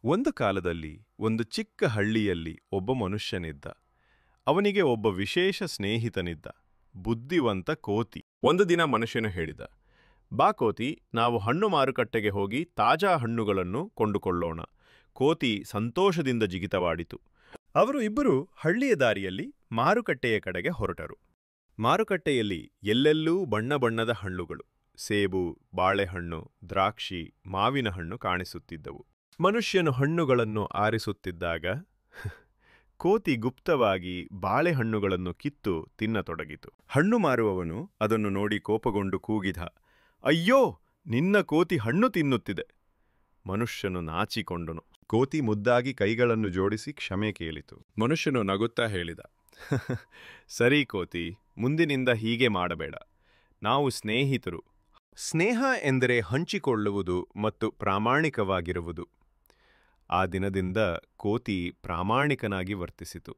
ಒಂದು ಕಾಲದಲ್ಲಿ ಒಂದು ಚಿಕ್ಕ ಹಳ್ಳಿಯಲ್ಲಿ ಒಬ್ಬ ಮನುಷ್ಯನಿದ್ದ. ಅವನಿಗೆ ಒಬ್ಬ ವಿಶೇಷ ಸ್ನೇಹಿತನಿದ್ದ, ಬುದ್ಧಿವಂತ ಕೋತಿ. ಒಂದು ದಿನ ಮನುಷ್ಯನು ಹೇಳಿದ, ಬಾ ಕೋತಿ, ನಾವು ಹಣ್ಣು ಮಾರುಕಟ್ಟೆಗೆ ಹೋಗಿ ತಾಜಾ ಹಣ್ಣುಗಳನ್ನು ಕೊಂಡುಕೊಳ್ಳೋಣ. ಕೋತಿ ಸಂತೋಷದಿಂದ ಜಿಗಿತವಾಡಿತು. ಅವರು ಇಬ್ಬರು ಹಳ್ಳಿಯ ದಾರಿಯಲ್ಲಿ ಮಾರುಕಟ್ಟೆಯ ಕಡೆಗೆ ಹೊರಟರು. ಮಾರುಕಟ್ಟೆಯಲ್ಲಿ ಎಲ್ಲೆಲ್ಲೂ ಬಣ್ಣ ಬಣ್ಣದ ಹಣ್ಣುಗಳು, ಸೇಬು, ಬಾಳೆಹಣ್ಣು, ದ್ರಾಕ್ಷಿ, ಮಾವಿನ ಹಣ್ಣು ಕಾಣಿಸುತ್ತಿದ್ದವು. ಮನುಷ್ಯನು ಹಣ್ಣುಗಳನ್ನು ಆರಿಸುತ್ತಿದ್ದಾಗ ಕೋತಿ ಗುಪ್ತವಾಗಿ ಬಾಳೆಹಣ್ಣುಗಳನ್ನು ಕಿತ್ತು ತಿನ್ನತೊಡಗಿತು. ಹಣ್ಣು ಮಾರುವವನು ಅದನ್ನು ನೋಡಿ ಕೋಪಗೊಂಡು ಕೂಗಿದ, ಅಯ್ಯೋ, ನಿನ್ನ ಕೋತಿ ಹಣ್ಣು ತಿನ್ನುತ್ತಿದೆ. ಮನುಷ್ಯನು ನಾಚಿಕೊಂಡನು. ಕೋತಿ ಮುದ್ದಾಗಿ ಕೈಗಳನ್ನು ಜೋಡಿಸಿ ಕ್ಷಮೆ ಕೇಳಿತು. ಮನುಷ್ಯನು ನಗುತ್ತಾ ಹೇಳಿದ, ಸರಿ ಕೋತಿ, ಮುಂದಿನಿಂದ ಹೀಗೆ ಮಾಡಬೇಡ. ನಾವು ಸ್ನೇಹಿತರು. ಸ್ನೇಹ ಎಂದರೆ ಹಂಚಿಕೊಳ್ಳುವುದು ಮತ್ತು ಪ್ರಾಮಾಣಿಕವಾಗಿರುವುದು. ಆ ದಿನದಿಂದ ಕೋತಿ ಪ್ರಾಮಾಣಿಕನಾಗಿ ವರ್ತಿಸಿತು.